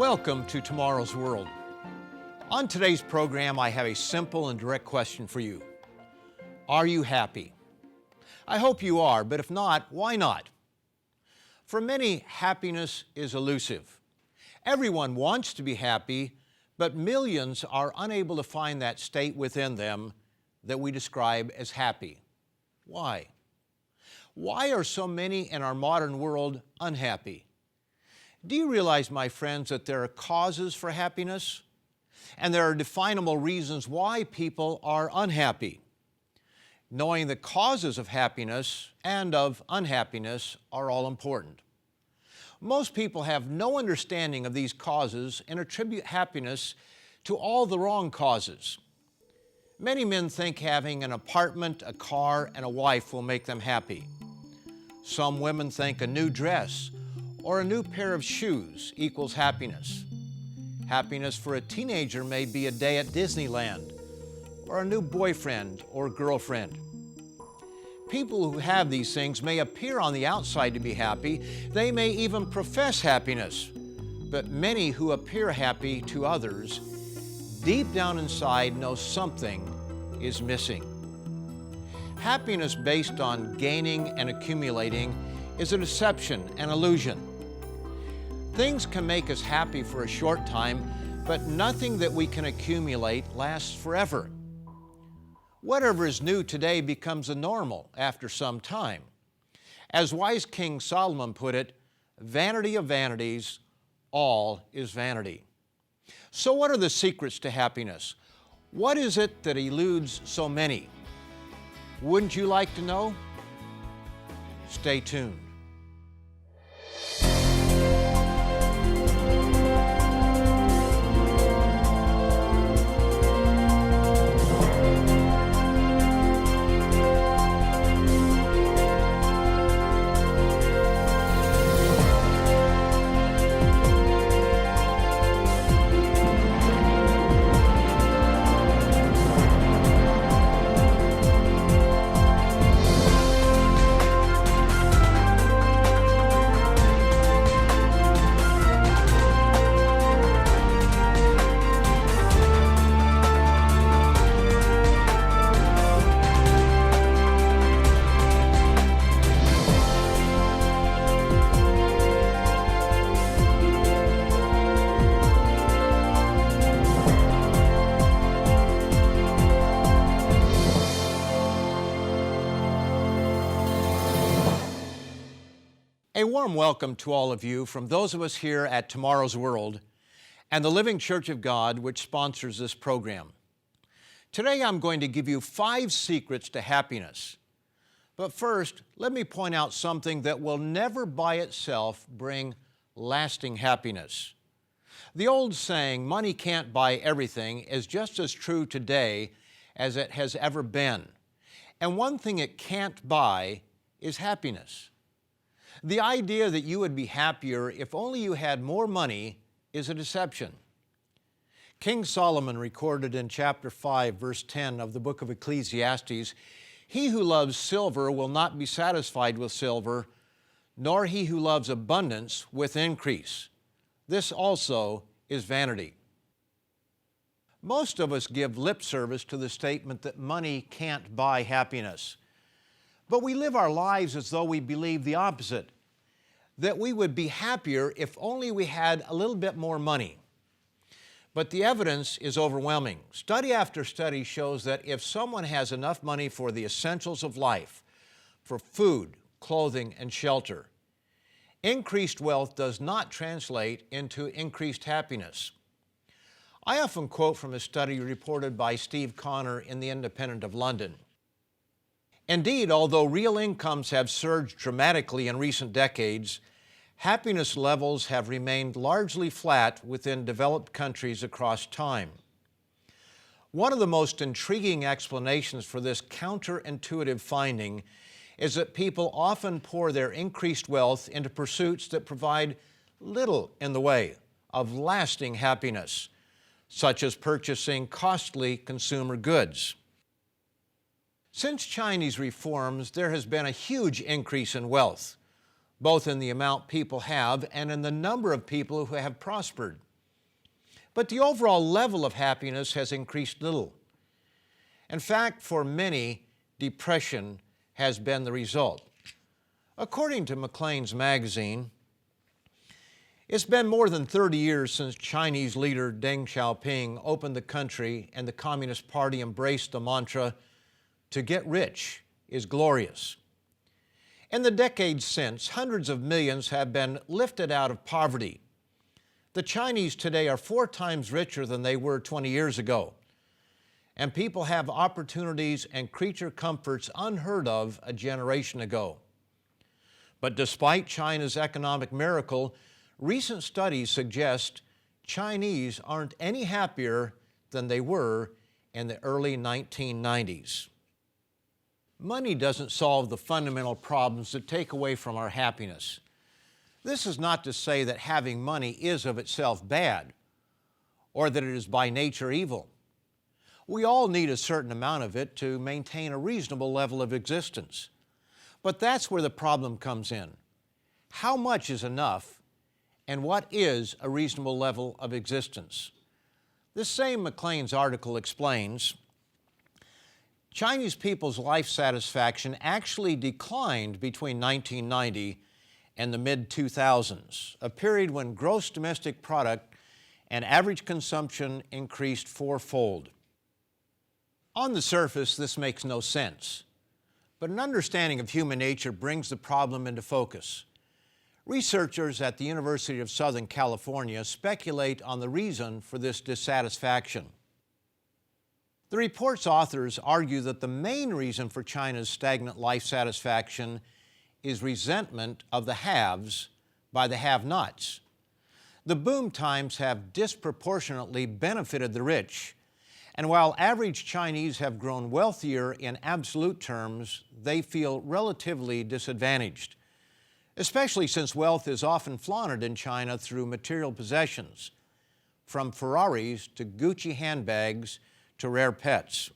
Welcome to Tomorrow's World. On today's program, I have a simple and direct question for you. Are you happy? I hope you are, but if not, why not? For many, happiness is elusive. Everyone wants to be happy, but millions are unable to find that state within them that we describe as happy. Why? Why are so many in our modern world unhappy? Do you realize, my friends, that there are causes for happiness? And there are definable reasons why people are unhappy. Knowing the causes of happiness and of unhappiness are all important. Most people have no understanding of these causes and attribute happiness to all the wrong causes. Many men think having an apartment, a car, and a wife will make them happy. Some women think a new dress or a new pair of shoes equals happiness. Happiness for a teenager may be a day at Disneyland or a new boyfriend or girlfriend. People who have these things may appear on the outside to be happy. They may even profess happiness. But many who appear happy to others, deep down inside know something is missing. Happiness based on gaining and accumulating is a deception, an illusion. Things can make us happy for a short time, but nothing that we can accumulate lasts forever. Whatever is new today becomes a normal after some time. As wise King Solomon put it, vanity of vanities, all is vanity. So what are the secrets to happiness? What is it that eludes so many? Wouldn't you like to know? Stay tuned. A warm welcome to all of you from those of us here at Tomorrow's World and the Living Church of God, which sponsors this program. Today I'm going to give you 5 secrets to happiness. But first, let me point out something that will never by itself bring lasting happiness. The old saying, money can't buy everything, is just as true today as it has ever been. And one thing it can't buy is happiness. The idea that you would be happier if only you had more money is a deception. King Solomon recorded in chapter 5, verse 10 of the book of Ecclesiastes, "He who loves silver will not be satisfied with silver, nor he who loves abundance with increase. This also is vanity." Most of us give lip service to the statement that money can't buy happiness. But we live our lives as though we believe the opposite, that we would be happier if only we had a little bit more money. But the evidence is overwhelming. Study after study shows that if someone has enough money for the essentials of life, for food, clothing, and shelter, increased wealth does not translate into increased happiness. I often quote from a study reported by Steve Connor in The Independent of London. Indeed, although real incomes have surged dramatically in recent decades, happiness levels have remained largely flat within developed countries across time. One of the most intriguing explanations for this counterintuitive finding is that people often pour their increased wealth into pursuits that provide little in the way of lasting happiness, such as purchasing costly consumer goods. Since Chinese reforms, there has been a huge increase in wealth, both in the amount people have and in the number of people who have prospered. But the overall level of happiness has increased little. In fact, for many, depression has been the result. According to Maclean's magazine, it's been more than 30 years since Chinese leader Deng Xiaoping opened the country and the Communist Party embraced the mantra, "To get rich is glorious." In the decades since, hundreds of millions have been lifted out of poverty. The Chinese today are 4 times richer than they were 20 years ago. And people have opportunities and creature comforts unheard of a generation ago. But despite China's economic miracle, recent studies suggest Chinese aren't any happier than they were in the early 1990s. Money doesn't solve the fundamental problems that take away from our happiness. This is not to say that having money is of itself bad, or that it is by nature evil. We all need a certain amount of it to maintain a reasonable level of existence. But that's where the problem comes in. How much is enough, and what is a reasonable level of existence? This same Maclean's article explains, Chinese people's life satisfaction actually declined between 1990 and the mid-2000s, a period when gross domestic product and average consumption increased 4-fold. On the surface, this makes no sense, but an understanding of human nature brings the problem into focus. Researchers at the University of Southern California speculate on the reason for this dissatisfaction. The report's authors argue that the main reason for China's stagnant life satisfaction is resentment of the haves by the have-nots. The boom times have disproportionately benefited the rich, and while average Chinese have grown wealthier in absolute terms, they feel relatively disadvantaged, especially since wealth is often flaunted in China through material possessions, from Ferraris to Gucci handbags to rare pets.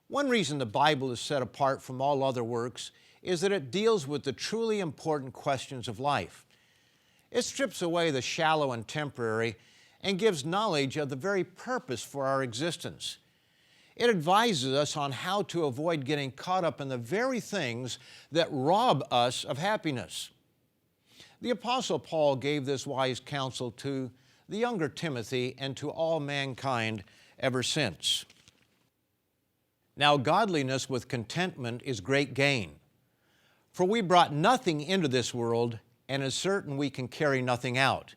One reason the Bible is set apart from all other works is that it deals with the truly important questions of life. It strips away the shallow and temporary and gives knowledge of the very purpose for our existence. It advises us on how to avoid getting caught up in the very things that rob us of happiness. The Apostle Paul gave this wise counsel to the younger Timothy and to all mankind ever since. Now, godliness with contentment is great gain. For we brought nothing into this world, and is certain we can carry nothing out.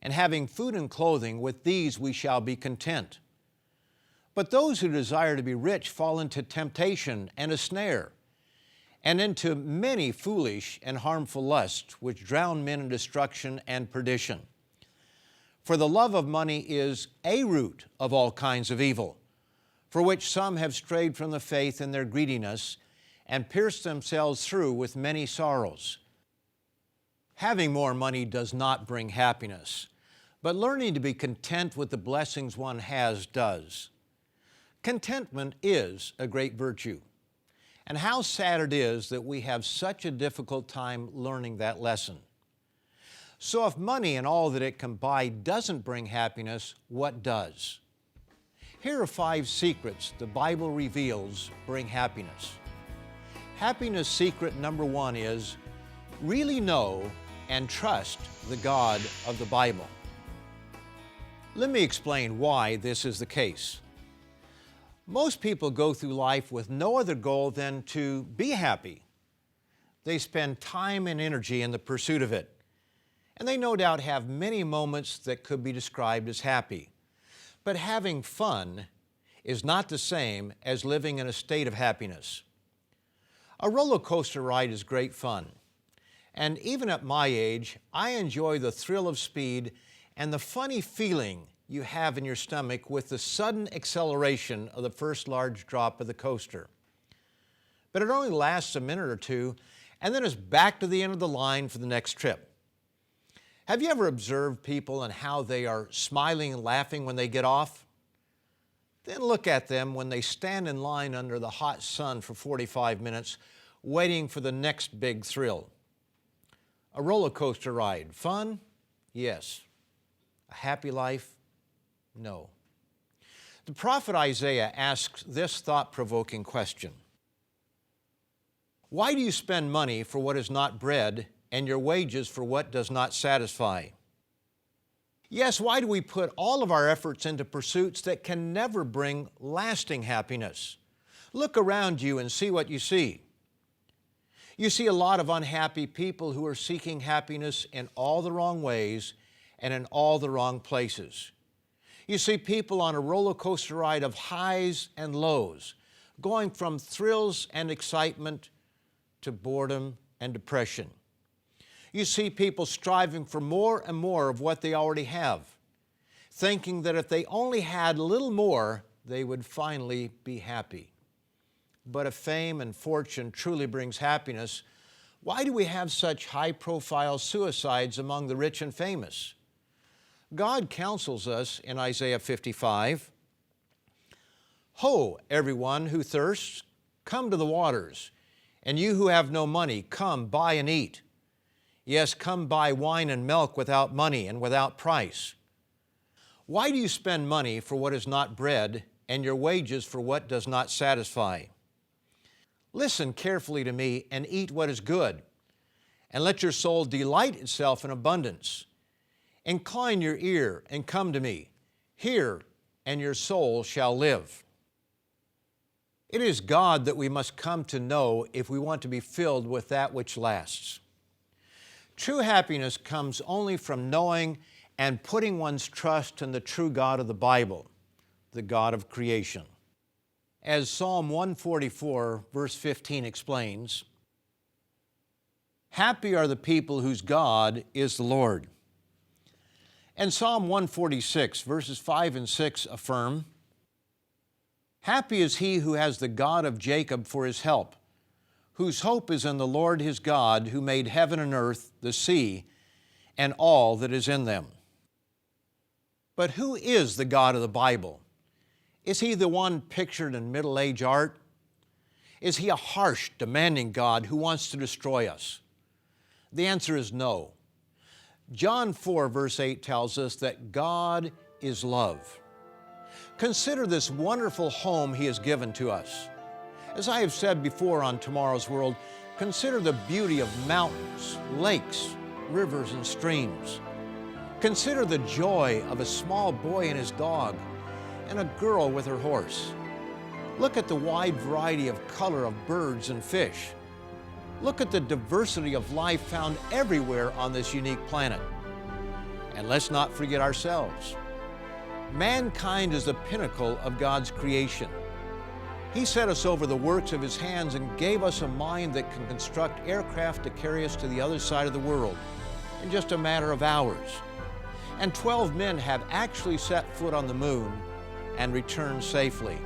And having food and clothing, with these we shall be content. But those who desire to be rich fall into temptation and a snare, and into many foolish and harmful lusts, which drown men in destruction and perdition. For the love of money is a root of all kinds of evil, for which some have strayed from the faith in their greediness, and pierced themselves through with many sorrows. Having more money does not bring happiness, but learning to be content with the blessings one has does. Contentment is a great virtue, and how sad it is that we have such a difficult time learning that lesson. So if money and all that it can buy doesn't bring happiness, what does? Here are 5 secrets the Bible reveals bring happiness. Happiness secret number 1 is really know and trust the God of the Bible. Let me explain why this is the case. Most people go through life with no other goal than to be happy. They spend time and energy in the pursuit of it, and they no doubt have many moments that could be described as happy. But having fun is not the same as living in a state of happiness. A roller coaster ride is great fun, and even at my age, I enjoy the thrill of speed and the funny feeling you have in your stomach with the sudden acceleration of the first large drop of the coaster. But it only lasts a minute or two, and then it's back to the end of the line for the next trip. Have you ever observed people and how they are smiling and laughing when they get off? Then look at them when they stand in line under the hot sun for 45 minutes, waiting for the next big thrill. A roller coaster ride. Fun? Yes. A happy life? No. The prophet Isaiah asks this thought-provoking question. Why do you spend money for what is not bread and your wages for what does not satisfy? Yes, why do we put all of our efforts into pursuits that can never bring lasting happiness? Look around you and see what you see. You see a lot of unhappy people who are seeking happiness in all the wrong ways and in all the wrong places. You see people on a roller coaster ride of highs and lows, going from thrills and excitement to boredom and depression. You see people striving for more and more of what they already have, thinking that if they only had a little more, they would finally be happy. But if fame and fortune truly brings happiness, why do we have such high-profile suicides among the rich and famous? God counsels us in Isaiah 55, "Ho, everyone who thirsts, come to the waters, and you who have no money, come, buy and eat. Yes, come buy wine and milk without money and without price. Why do you spend money for what is not bread and your wages for what does not satisfy? Listen carefully to me and eat what is good, and let your soul delight itself in abundance. Incline your ear and come to me. Hear, and your soul shall live." It is God that we must come to know if we want to be filled with that which lasts. True happiness comes only from knowing and putting one's trust in the true God of the Bible, the God of creation. As Psalm 144, verse 15 explains, "Happy are the people whose God is the Lord." And Psalm 146, verses 5 and 6 affirm, "Happy is he who has the God of Jacob for his help, whose hope is in the Lord his God, who made heaven and earth, the sea, and all that is in them." But who is the God of the Bible? Is he the one pictured in Middle Age art? Is he a harsh, demanding God who wants to destroy us? The answer is no. John 4, verse 8 tells us that God is love. Consider this wonderful home he has given to us. As I have said before on Tomorrow's World, consider the beauty of mountains, lakes, rivers, and streams. Consider the joy of a small boy and his dog, and a girl with her horse. Look at the wide variety of color of birds and fish. Look at the diversity of life found everywhere on this unique planet. And let's not forget ourselves. Mankind is the pinnacle of God's creation. He set us over the works of His hands and gave us a mind that can construct aircraft to carry us to the other side of the world in just a matter of hours. And 12 men have actually set foot on the moon and returned safely.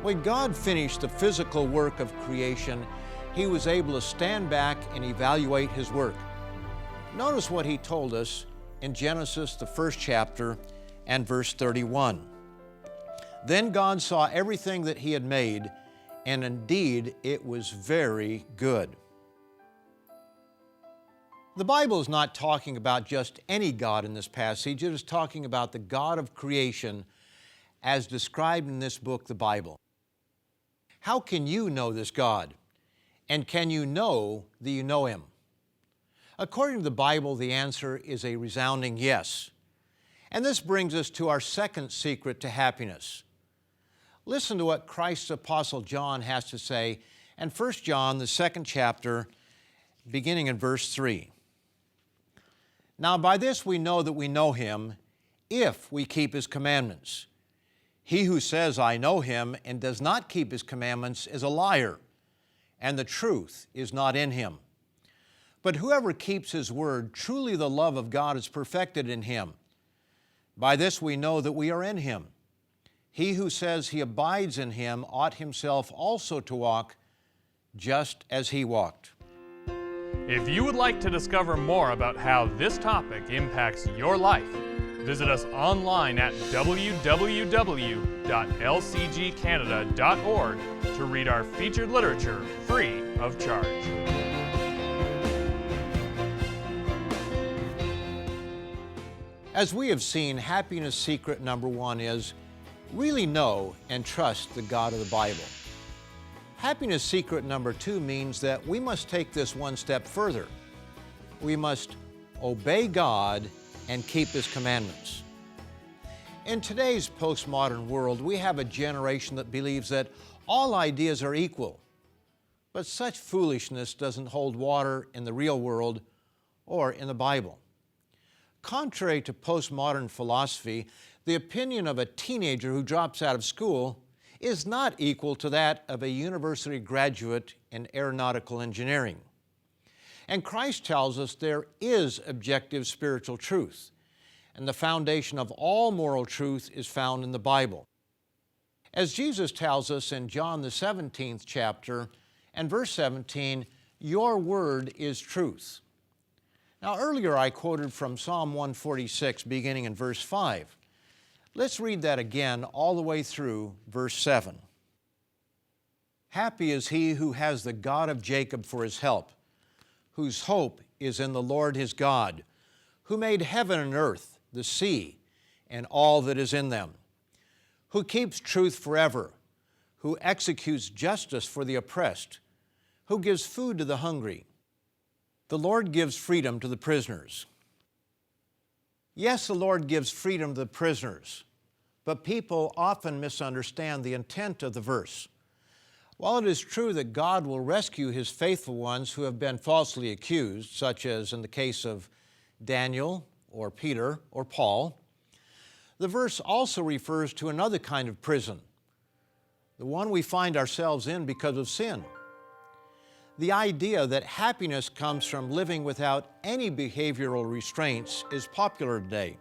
When God finished the physical work of creation, He was able to stand back and evaluate His work. Notice what He told us in Genesis, the 1st chapter, and verse 31. "Then God saw everything that He had made, and indeed it was very good." The Bible is not talking about just any God in this passage. It is talking about the God of creation as described in this book, the Bible. How can you know this God? And can you know that you know Him? According to the Bible, the answer is a resounding yes. And this brings us to our second secret to happiness. Listen to what Christ's Apostle John has to say in 1 John, the 2nd chapter, beginning in verse 3. "Now by this we know that we know Him, if we keep His commandments. He who says, 'I know Him,' and does not keep His commandments is a liar, and the truth is not in him. But whoever keeps His word, truly the love of God is perfected in him. By this we know that we are in Him. He who says he abides in Him ought himself also to walk just as He walked." If you would like to discover more about how this topic impacts your life, visit us online at www.lcgcanada.org to read our featured literature free of charge. As we have seen, happiness secret number one is really know and trust the God of the Bible. Happiness secret number two means that we must take this one step further. We must obey God and keep His commandments. In today's postmodern world, we have a generation that believes that all ideas are equal. But such foolishness doesn't hold water in the real world or in the Bible. Contrary to postmodern philosophy, the opinion of a teenager who drops out of school is not equal to that of a university graduate in aeronautical engineering. And Christ tells us there is objective spiritual truth, and the foundation of all moral truth is found in the Bible. As Jesus tells us in John the 17th chapter and verse 17, "Your word is truth." Now earlier I quoted from Psalm 146 beginning in verse 5. Let's read that again all the way through verse 7. "Happy is he who has the God of Jacob for his help, whose hope is in the Lord his God, who made heaven and earth, the sea, and all that is in them, who keeps truth forever, who executes justice for the oppressed, who gives food to the hungry. The Lord gives freedom to the prisoners." Yes, the Lord gives freedom to the prisoners, but people often misunderstand the intent of the verse. While it is true that God will rescue His faithful ones who have been falsely accused, such as in the case of Daniel or Peter or Paul, the verse also refers to another kind of prison, the one we find ourselves in because of sin. The idea that happiness comes from living without any behavioral restraints is popular today.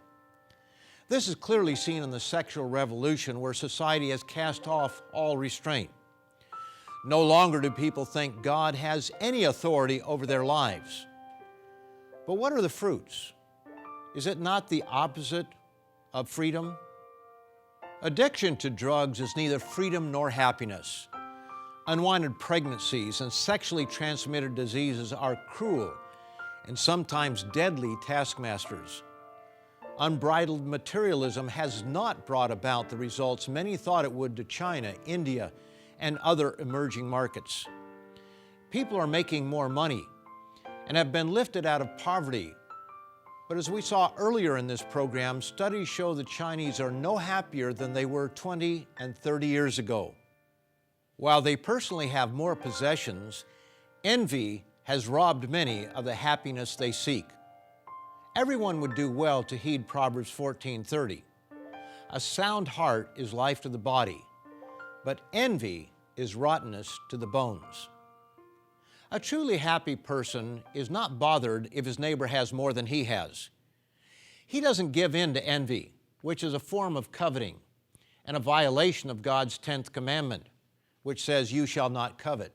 This is clearly seen in the sexual revolution, where society has cast off all restraint. No longer do people think God has any authority over their lives. But what are the fruits? Is it not the opposite of freedom? Addiction to drugs is neither freedom nor happiness. Unwanted pregnancies and sexually transmitted diseases are cruel and sometimes deadly taskmasters. Unbridled materialism has not brought about the results many thought it would to China, India, and other emerging markets. People are making more money and have been lifted out of poverty. But as we saw earlier in this program, studies show the Chinese are no happier than they were 20 and 30 years ago. While they personally have more possessions, envy has robbed many of the happiness they seek. Everyone would do well to heed Proverbs 14:30. "A sound heart is life to the body, but envy is rottenness to the bones." A truly happy person is not bothered if his neighbor has more than he has. He doesn't give in to envy, which is a form of coveting and a violation of God's 10th commandment, which says, "You shall not covet."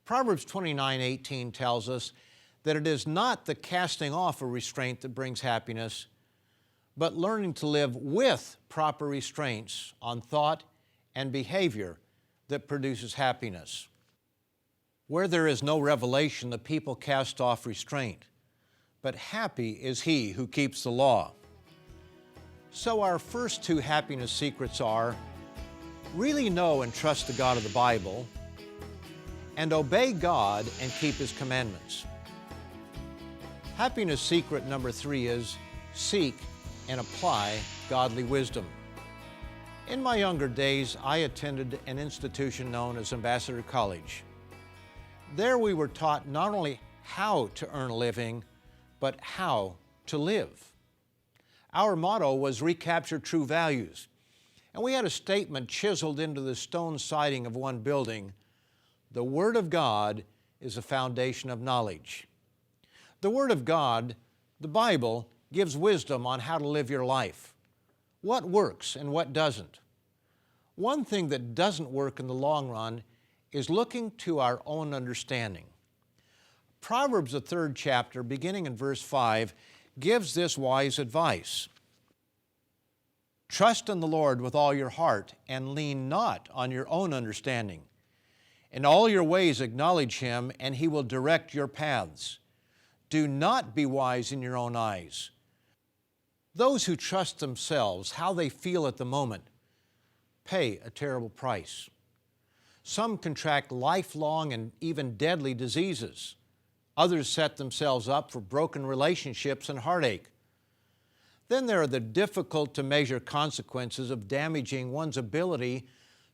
Proverbs 29:18 tells us that it is not the casting off of restraint that brings happiness, but learning to live with proper restraints on thought and behavior that produces happiness. Where there is no revelation, the people cast off restraint, but happy is he who keeps the law. So our first two happiness secrets are: really know and trust the God of the Bible, and obey God and keep His commandments. Happiness secret number 3 is seek and apply godly wisdom. In my younger days, I attended an institution known as Ambassador College. There we were taught not only how to earn a living, but how to live. Our motto was recapture true values. And we had a statement chiseled into the stone siding of one building: "The Word of God is the foundation of knowledge." The Word of God, the Bible, gives wisdom on how to live your life, what works and what doesn't. One thing that doesn't work in the long run is looking to our own understanding. Proverbs, the 3rd chapter, beginning in verse 5, gives this wise advice: "Trust in the Lord with all your heart, and lean not on your own understanding. In all your ways acknowledge Him, and He will direct your paths. Do not be wise in your own eyes. Those who trust themselves, how they feel at the moment, pay a terrible price. Some contract lifelong and even deadly diseases. Others set themselves up for broken relationships and heartache. Then there are the difficult-to-measure consequences of damaging one's ability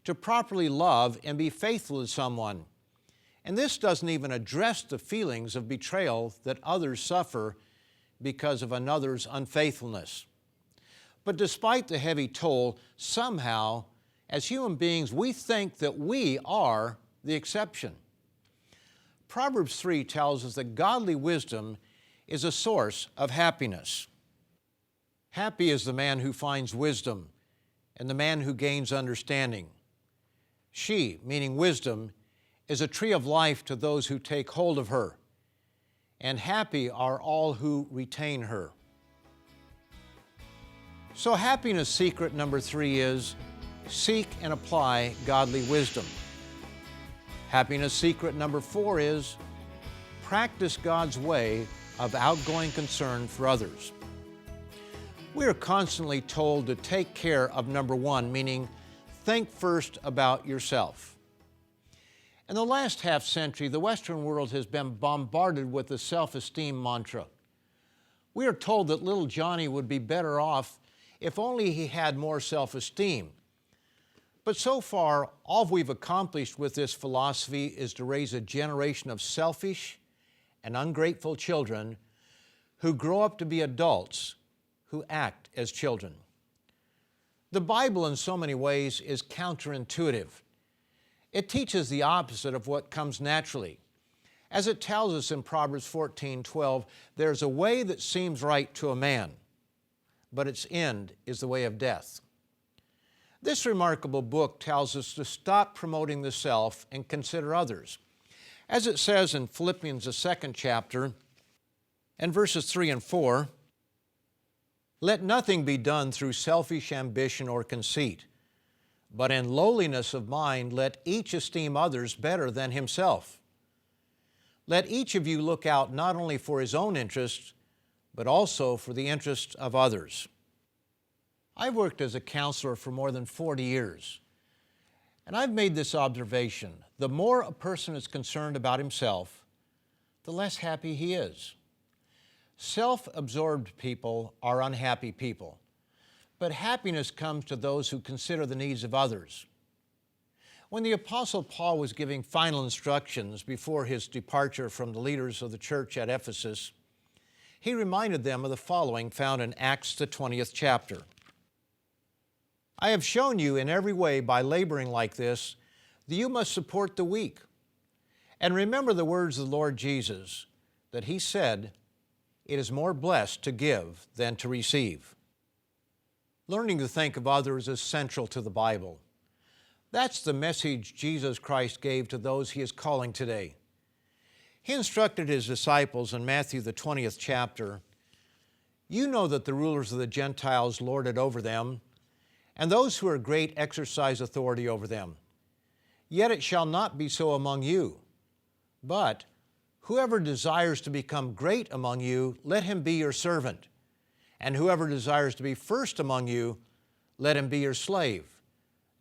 to properly love and be faithful to someone. And this doesn't even address the feelings of betrayal that others suffer because of another's unfaithfulness. But despite the heavy toll, somehow, as human beings, we think that we are the exception. Proverbs 3 tells us that godly wisdom is a source of happiness. Happy is the man who finds wisdom and the man who gains understanding. She, meaning wisdom, is a tree of life to those who take hold of her, and happy are all who retain her. So happiness secret number 3 is seek and apply godly wisdom. Happiness secret number 4 is practice God's way of outgoing concern for others. We are constantly told to take care of number 1, meaning think first about yourself. In the last half-century, the Western world has been bombarded with the self-esteem mantra. We are told that little Johnny would be better off if only he had more self-esteem. But so far, all we've accomplished with this philosophy is to raise a generation of selfish and ungrateful children who grow up to be adults who act as children. The Bible, in so many ways, is counterintuitive. It teaches the opposite of what comes naturally. As it tells us in Proverbs 14:12, there's a way that seems right to a man, but its end is the way of death. This remarkable book tells us to stop promoting the self and consider others. As it says in Philippians, the 2nd chapter, and verses 3 and 4, let nothing be done through selfish ambition or conceit, but in lowliness of mind let each esteem others better than himself. Let each of you look out not only for his own interests, but also for the interests of others. I've worked as a counselor for more than 40 years, and I've made this observation. The more a person is concerned about himself, the less happy he is. Self-absorbed people are unhappy people, but happiness comes to those who consider the needs of others. When the Apostle Paul was giving final instructions before his departure from the leaders of the church at Ephesus, he reminded them of the following found in Acts, the 20th chapter. I have shown you in every way by laboring like this that you must support the weak. And remember the words of the Lord Jesus, that he said, it is more blessed to give than to receive. Learning to think of others is central to the Bible. That's the message Jesus Christ gave to those he is calling today. He instructed his disciples in Matthew, the 20th chapter, you know that the rulers of the Gentiles lord it over them, and those who are great exercise authority over them. Yet it shall not be so among you. But whoever desires to become great among you, let him be your servant. And whoever desires to be first among you, let him be your slave.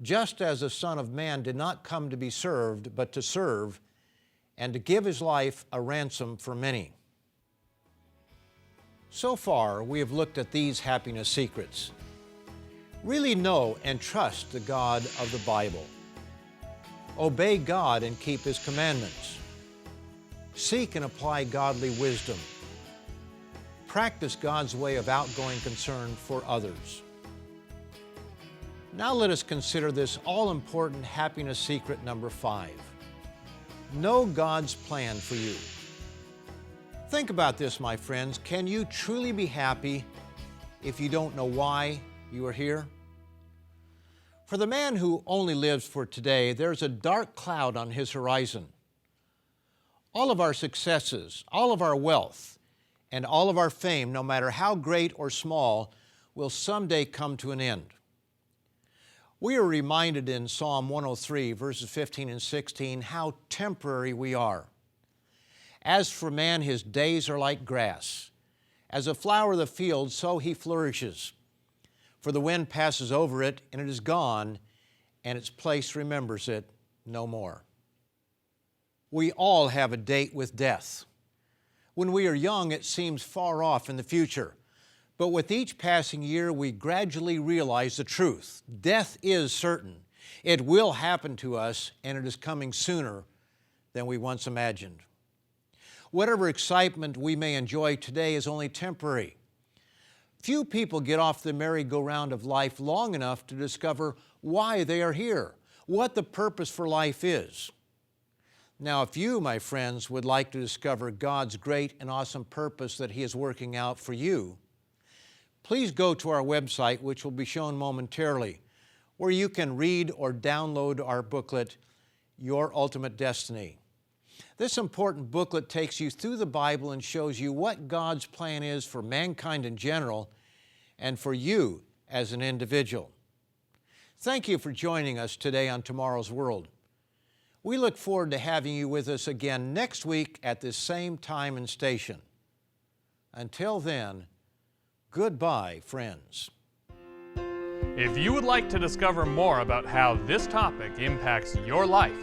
Just as the Son of Man did not come to be served, but to serve, and to give his life a ransom for many. So far, we have looked at these happiness secrets. Really know and trust the God of the Bible. Obey God and keep his commandments. Seek and apply godly wisdom. Practice God's way of outgoing concern for others. Now let us consider this all-important happiness secret number 5. Know God's plan for you. Think about this, my friends. Can you truly be happy if you don't know why you are here? For the man who only lives for today, there's a dark cloud on his horizon. All of our successes, all of our wealth, and all of our fame, no matter how great or small, will someday come to an end. We are reminded in Psalm 103, verses 15 and 16, how temporary we are. As for man, his days are like grass, As a flower of the field, so he flourishes. For the wind passes over it, and it is gone, and its place remembers it no more. We all have a date with death. When we are young, it seems far off in the future. But with each passing year, we gradually realize the truth. Death is certain. It will happen to us, and it is coming sooner than we once imagined. Whatever excitement we may enjoy today is only temporary. Few people get off the merry-go-round of life long enough to discover why they are here, what the purpose for life is. Now, if you, my friends, would like to discover God's great and awesome purpose that He is working out for you, please go to our website, which will be shown momentarily, where you can read or download our booklet, Your Ultimate Destiny. This important booklet takes you through the Bible and shows you what God's plan is for mankind in general and for you as an individual. Thank you for joining us today on Tomorrow's World. We look forward to having you with us again next week at this same time and station. Until then, goodbye, friends. If you would like to discover more about how this topic impacts your life,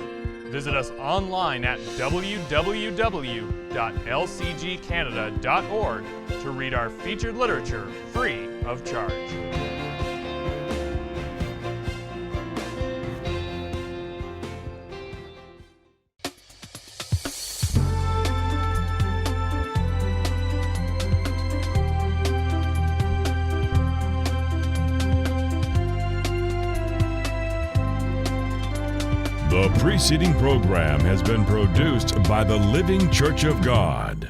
visit us online at www.lcgcanada.org to read our featured literature free of charge. The preceding program has been produced by the Living Church of God.